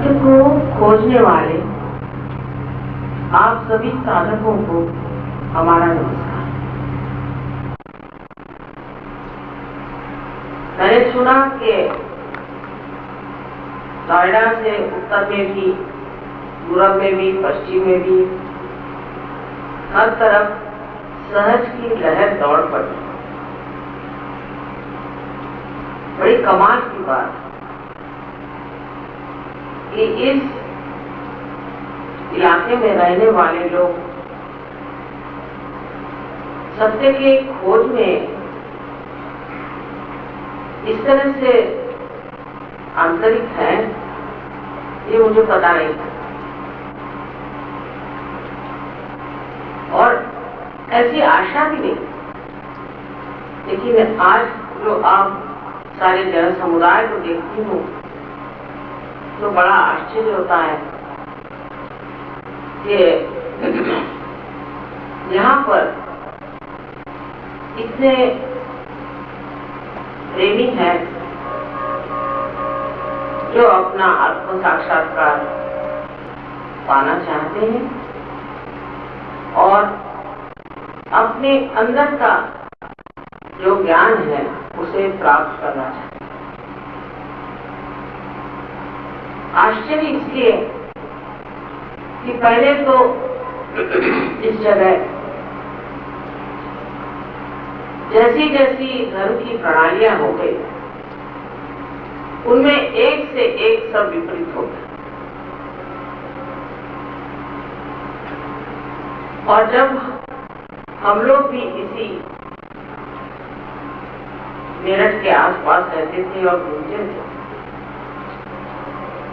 सत्य को खोजने वाले आप सभी साधकों को हमारा नमस्कार। मैंने सुना कि नोएडा से उत्तर में भी, पूर्व में भी, पश्चिम में भी हर तरफ सहज की लहर दौड़ पड़ी। बड़ी कमाल की बात कि इस इलाके में रहने वाले लोग सत्य के खोज में इस तरह से आंतरिक हैं, ये मुझे पता नहीं था। और ऐसी आशा भी नहीं। लेकिन आज जो आप सारे जन समुदाय को देखती हूँ तो बड़ा आश्चर्य होता है कि यहाँ पर इतने प्रेमी हैं जो अपना आत्म साक्षात्कार पाना चाहते हैं और अपने अंदर का जो ज्ञान है उसे प्राप्त करना चाहते हैं। आश्चर्य इसलिए कि पहले तो इस जगह जैसी जैसी धर्म की प्रणालियां हो गई उनमें एक से एक सब विपरीत हो गए। और जब हम लोग भी इसी मेरठ के आसपास रहते थे और घूमते थे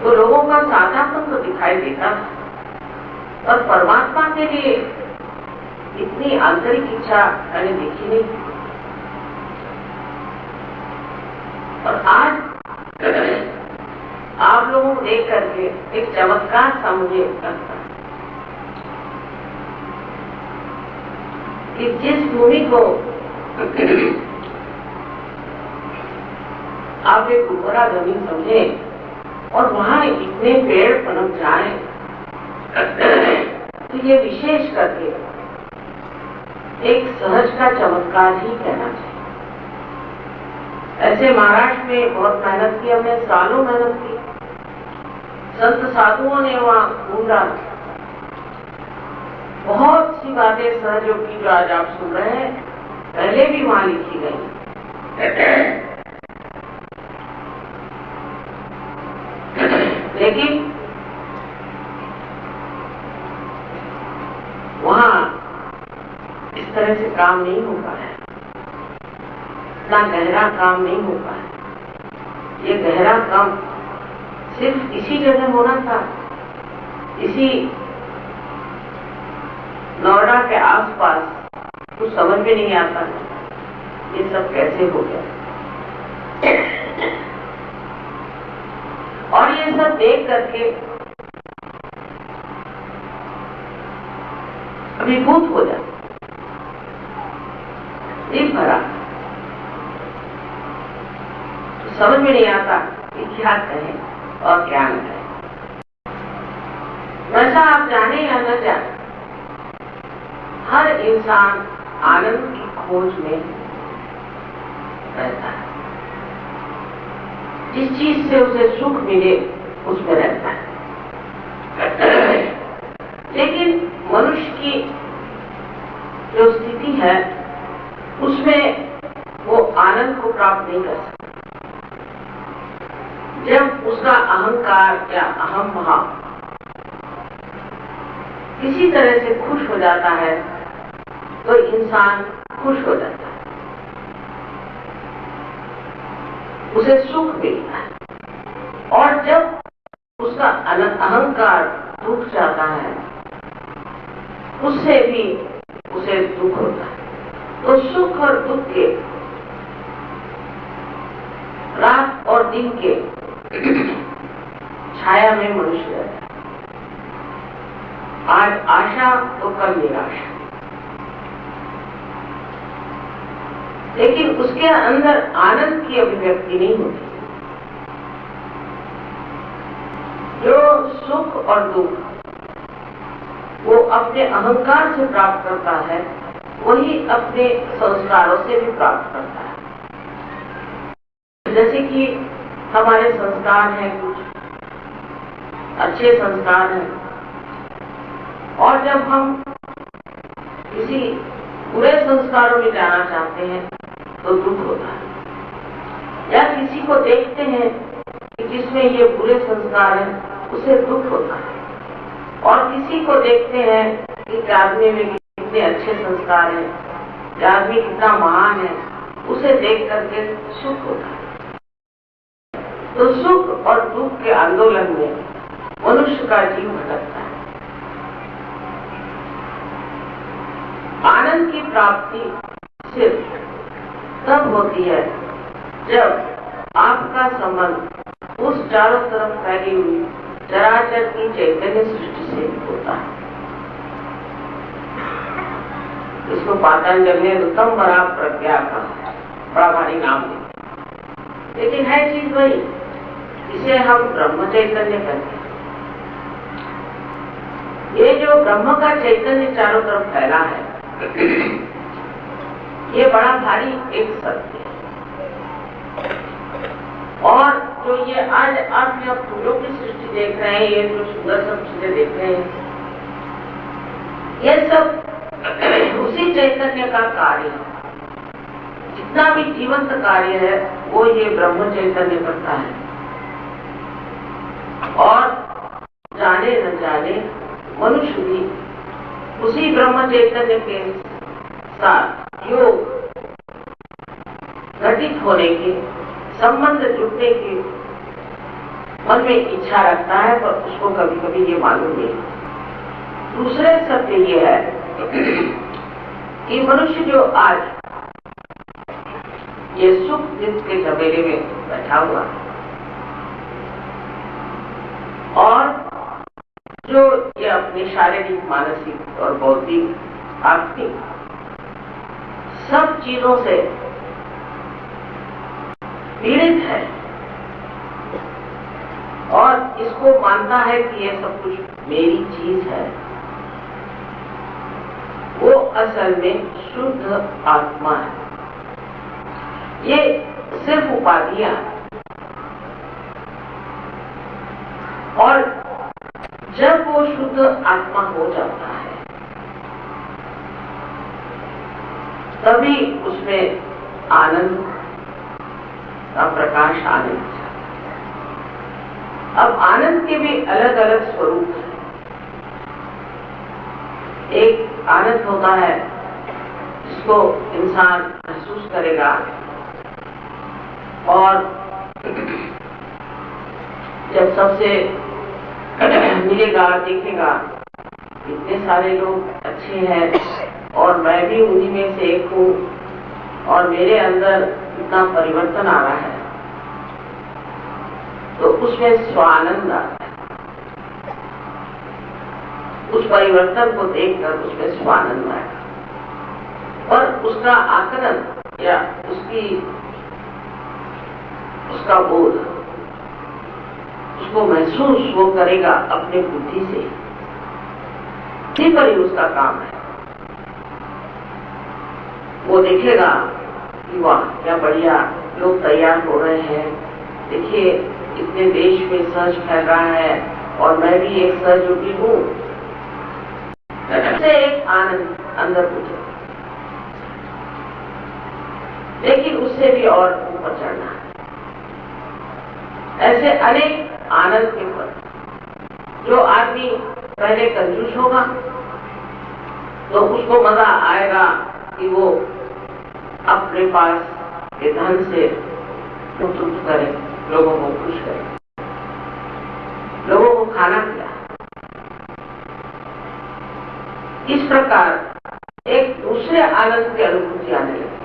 तो लोगों का सादापन तो दिखाई देता था और परमात्मा के लिए इतनी आंतरिक इच्छा मैंने देखी नहीं। और आज आप लोगों को देख करके एक चमत्कार सा मुझे लगता है कि जिस भूमि को आप एक उर्वरा जमीन समझे और वहां इतने पेड़ पनप जाए तो ये विशेष करके एक सहज का चमत्कार ही कहना चाहिए। ऐसे महाराष्ट्र में बहुत मेहनत की, हमने सालों मेहनत की, संत साधुओं ने वहां ढूंढा, बहुत सी बातें सहयोग की जो आज आप सुन रहे हैं पहले भी वहां लिखी गई। लेकिन वहां इस तरह से काम नहीं हो पाया, इतना गहरा काम नहीं हो पाया। ये गहरा काम सिर्फ इसी जगह होना था, इसी नोएडा के आसपास। कुछ समझ में नहीं आता ये सब कैसे हो गया। और ये सब देख करके अभिभूत हो जाते, दिल भरा, तो समझ में नहीं आता कि क्या कहें और क्या न कहें। वैसा आप जाने या न जाने, हर इंसान आनंद की खोज में रहता है। जिस चीज से उसे सुख मिले उसमें रहता है। लेकिन मनुष्य की जो स्थिति है उसमें वो आनंद को प्राप्त नहीं कर सकता। जब उसका अहंकार या अहम भाव किसी तरह से खुश हो जाता है तो इंसान खुश हो जाता है, उसे सुख मिलता है। और जब उसका अहंकार टूट जाता है उससे भी उसे दुख होता है। तो सुख और दुख के, रात और दिन के छाया में मनुष्य रहता है। आज आशा तो कल निराशा, लेकिन उसके अंदर आनंद की अभिव्यक्ति नहीं होती। जो और दुख वो अपने अहंकार से प्राप्त करता है, वही अपने संस्कारों से भी प्राप्त करता है। जैसे कि हमारे संस्कार हैं, कुछ अच्छे संस्कार हैं, और जब हम किसी बुरे संस्कारों में जाना चाहते हैं तो दुख होता है। या किसी को देखते हैं कि जिसमें ये बुरे संस्कार हैं, उसे दुख होता है, और किसी को देखते हैं कि आदमी में कितने अच्छे संस्कार हैं, आदमी कितना महान है, उसे देख करके सुख होता है। तो सुख और दुख के आंदोलन में मनुष्य का जीव भटकता है। आनंद की प्राप्ति सिर्फ तब होती है जब आपका संबंध उस चारों तरफ फैली हुई चराचर की चैतन्य सृष्टि से होता है। इसको पातंजलि ने ऋतंबरा प्रज्ञा का बड़ा भारी नाम दिया, लेकिन है चीज वही, इसे हम ब्रह्म चैतन्य कहते हैं। ये जो ब्रह्म का चैतन्य चारों तरफ फैला है, ये बड़ा भारी एक सत्य है। और जो ये आज आप जब फूलों की सृष्टि देख रहे हैं, ये जो सुंदर सब चीजें देख रहे हैं, ये सब उसी चैतन्य का कार्य है। जितना भी जीवंत कार्य है वो ये ब्रह्म चैतन्य करता है। और जाने न जाने मनुष्य भी उसी ब्रह्म चैतन्य के साथ योग घटित होने के, संबंध जुड़ने की मन में इच्छा रखता है, पर उसको कभी कभी ये मालूम नहीं। दूसरे सत्य ये है कि मनुष्य जो आज ये सुख दुख के झमेले में बैठा हुआ है, और जो ये अपनी शारीरिक, मानसिक और बौद्धिक, आर्थिक सब चीजों से पीड़ित है, और इसको मानता है कि ये सब कुछ मेरी चीज है, वो असल में शुद्ध आत्मा है। ये सिर्फ उपाधियां, और जब वो शुद्ध आत्मा हो जाता है तभी उसमें आनंद का प्रकाश आने लगता है। अब आनंद के भी अलग अलग स्वरूप हैं। एक आनंद होता है जिसको इंसान महसूस करेगा, और जब सबसे मिलेगा, देखेगा इतने सारे लोग अच्छे हैं और मैं भी उन्हीं में से एक हूँ, और मेरे अंदर इतना परिवर्तन आ रहा है, तो उसमें स्वानंद आता है। उस परिवर्तन को देखकर उसमें स्वानंद आएगा, और उसका आकलन या उसका बोध, उसको महसूस वो करेगा अपने बुद्धि से, इसी पर ही उसका काम है। वो देखेगा कि वाह क्या बढ़िया लोग तैयार हो रहे हैं, देखिए इतने देश में सहज फैल रहा है, और मैं भी एक सहयोगी हूँ, से एक आनंद अंदर उठे। लेकिन उससे भी और ऊपर चढ़ना है। ऐसे अनेक आनंद के पद। जो आदमी पहले कंजूस होगा तो उसको मजा आएगा कि वो अपने पास के धन से तृप्त करे, लोगों को खुश करे, लोगों को खाना खिलाए। इस प्रकार एक दूसरे आनंद की अनुभूति आने लगी।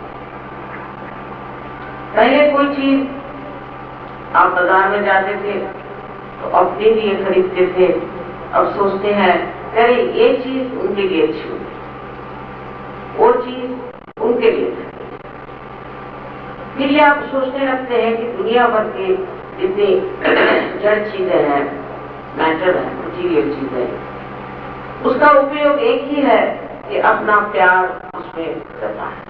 पहले कोई चीज आप बाजार में जाते थे तो अपने लिए खरीदते थे, अब सोचते हैं अरे ये चीज उनके लिए अच्छी होगी, वो चीज उनके लिए अच्छी। फिर ये आप सोचने लगते हैं कि दुनिया भर की जितनी जड़ चीजें हैं, मैटर है, मटीरियल चीजें, उसका उपयोग एक ही है कि अपना प्यार उसमें करना है,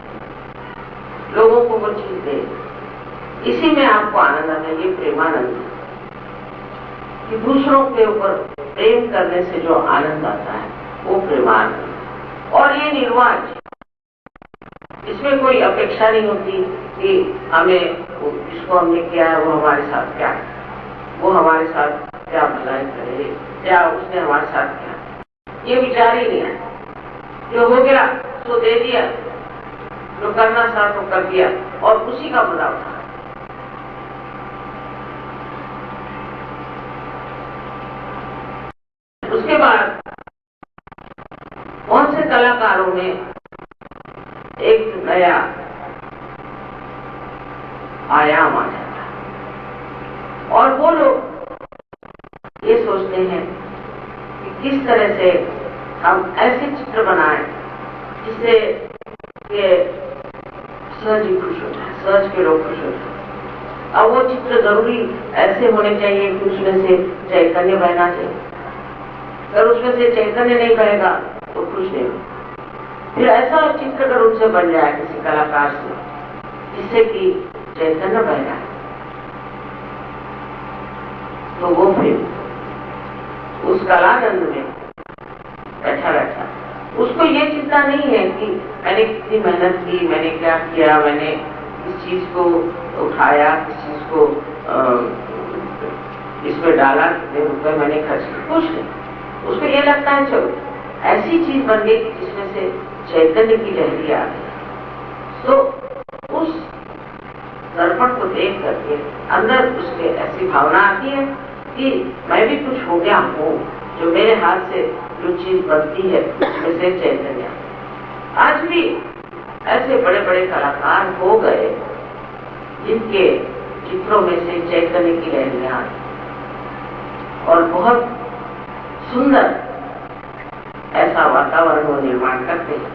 लोगों को वो चीज दे, इसी में आपको आनंद आता है। ये प्रेमानंद है कि दूसरों के ऊपर प्रेम करने से जो आनंद आता है वो प्रेमानंद। और ये निर्वाच, इसमें कोई अपेक्षा नहीं होती कि हमें जिसको हमने किया है वो हमारे साथ क्या, वो हमारे साथ क्या भलाई करे, क्या उसने हमारे साथ क्या, ये विचार ही नहीं है। जो हो गया तो दे दिया, जो करना था तो कर दिया और उसी का मजा उठा। उसके बाद बहुत से कलाकारों में एक नया आयाम आ जाता है और वो लोग ये सोचते हैं कि किस तरह से हम ऐसे चित्र बनाएं जिससे के सहज ही खुश हो जाए, सहज के लोग खुश हो जाए। अब वो चित्र जरूरी ऐसे होने चाहिए कि उसमें से चैतन्य बहना चाहिए। अगर उसमें से चैतन्य नहीं बहेगा तो खुश नहीं हो। फिर ऐसा चित्र अगर उनसे बन जाए किसी कलाकार से जिससे कि चैतन्य बह जाए, तो वो फिर उस कलानंद में बैठा बैठा उसको ये चिंता नहीं है कि मैंने कितनी मेहनत की, मैंने क्या किया, मैंने किस चीज को उठाया, किस चीज को इसमें डाला, कितने रुपए मैंने खर्च किए, कुछ नहीं। उसको ये लगता है चलो ऐसी चीज बन गई जिसमें से चैतन्य की लहरी आ गई। तो उस दर्पण को देख करके अंदर उसके ऐसी भावना आती है कि मैं भी कुछ हो गया हूँ, जो मेरे हाथ से जो चीज बनती है उसमें से चैतन्य। आज भी ऐसे बड़े बड़े कलाकार हो गए जिनके चित्रों में से चैतन्य की लहरियां आई और बहुत सुंदर ऐसा वातावरण वो निर्माण करते हैं।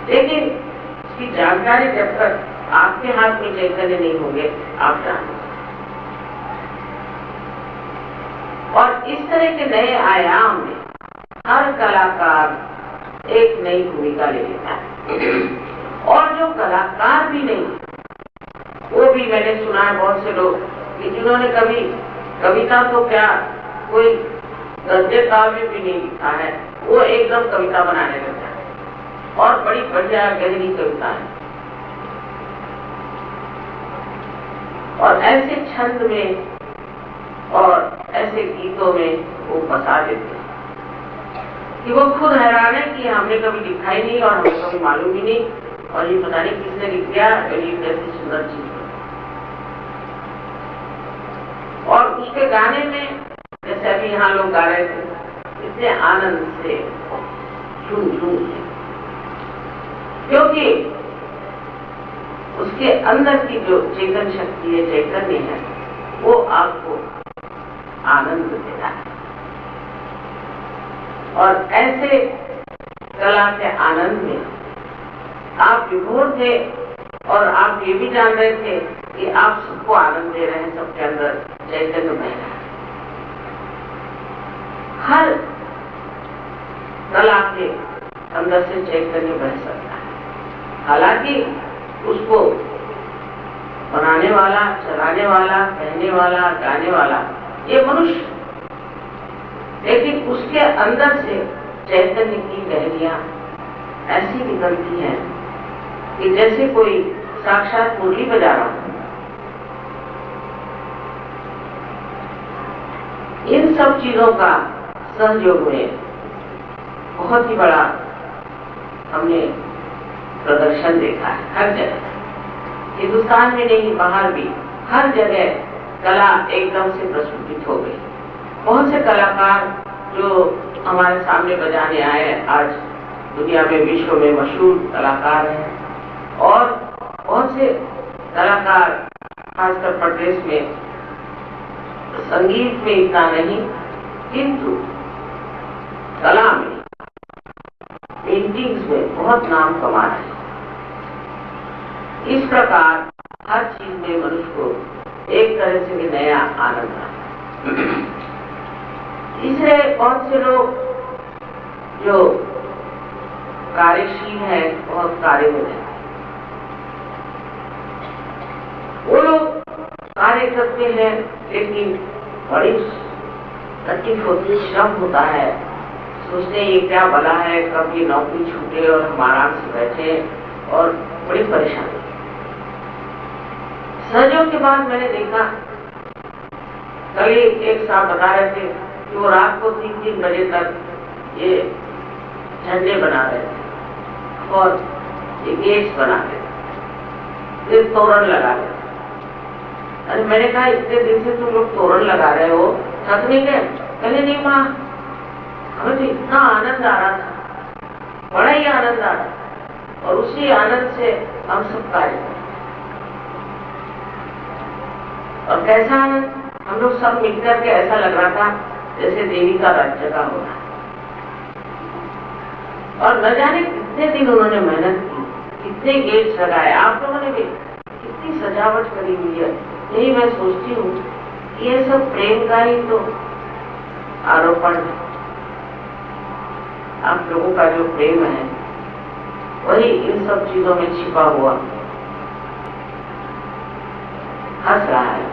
लेकिन इसकी जानकारी जब तक आपके हाथ में चैतन्य नहीं होंगे आप जान। और इस तरह के नए आयाम में हर कलाकार एक नई भूमिका ले लेता है। और जो कलाकार भी नहीं, वो भी मैंने सुना है बहुत से लोग कि जिन्होंने कभी कविता तो क्या कोई गद्य काव्य भी नहीं लिखा है, वो एकदम कविता बनाने लगता है और बड़ी बढ़िया गहरी कविता है और ऐसे छंद में और ऐसे गीतों में वो फंसा देते हैं कि वो खुद हैरान है कि हमने कभी लिखा ही नहीं और हमें कभी मालूम ही नहीं और ये पता नहीं किसने लिख दिया, ये कैसी सुंदर चीज है। और उसके गाने में जैसे अभी यहाँ लोग गा रहे थे इतने आनंद से झूम झूम के, क्योंकि उसके अंदर की जो चेतन शक्ति है, चैतन्य है, वो आपको आनंद देता है। और ऐसे कला के आनंद में आप विभोर थे और आप ये भी जान रहे थे कि आप सबको आनंद दे रहे हैं, सबके अंदर चैतन्य बह रहा है। हर कला के अंदर से चैतन्य बह सकता है। हालांकि उसको बनाने वाला, चलाने वाला, कहने वाला, गाने वाला ये मनुष्य, लेकिन उसके अंदर से चैतन्य की लहरियां ऐसी निकलती हैं कि जैसे कोई साक्षात मुरली बजा रहा हो। इन सब चीजों का सहयोग में बहुत ही बड़ा हमने प्रदर्शन देखा है हर जगह, हिंदुस्तान में नहीं बाहर भी हर जगह कला एकदम से प्रस्फुटित हो गई। बहुत से कलाकार जो हमारे सामने बजाने आए आज दुनिया में, विश्व में मशहूर कलाकार हैं और बहुत से कलाकार खासकर प्रदेश में संगीत में इतना नहीं किंतु कला में, पेंटिंग्स में बहुत नाम कमा रहे हैं। इस प्रकार हर चीज में मनुष्य को एक तरह से भी नया आनंद आता है। तीसरे बहुत से लोग जो कार्यशील है, बहुत कार्य में है, वो लोग कार्य करते हैं लेकिन बड़ी तकलीफ होती, श्रम होता है, सोचते हैं ये क्या भला है, कब ये नौकरी छूटे और हम आराम से बैठे, और बड़ी परेशानी। सहयोग के बाद मैंने देखा, कल एक साहब बता रहे थे कि वो रात को 3-3 बजे तक ये झंडे बना रहे थे और ये गेट्स बना रहे थे, फिर तोरण लगा रहे थे। अरे मैंने कहा इतने दिन से तुम लोग तोरण लगा रहे हो, थक नहीं गए? कहले नहीं माँ, हमें तो इतना आनंद आ रहा था, बड़ा ही आनंद आ रहा था, और उसी आनंद से हम सब कार्य करते। और कैसा आनंद, हम लोग सब मिलकर के ऐसा लग रहा था जैसे देवी का राज्य का हो रहा। और न जाने कितने दिन उन्होंने मेहनत की, कितने गेट्स लगाए, आप लोगों ने भी कितनी सजावट करी हुई है। यही मैं सोचती हूँ ये सब प्रेम का ही तो आरोपण है। आप लोगों का जो प्रेम है वही इन सब चीजों में छिपा हुआ हंस रहा है।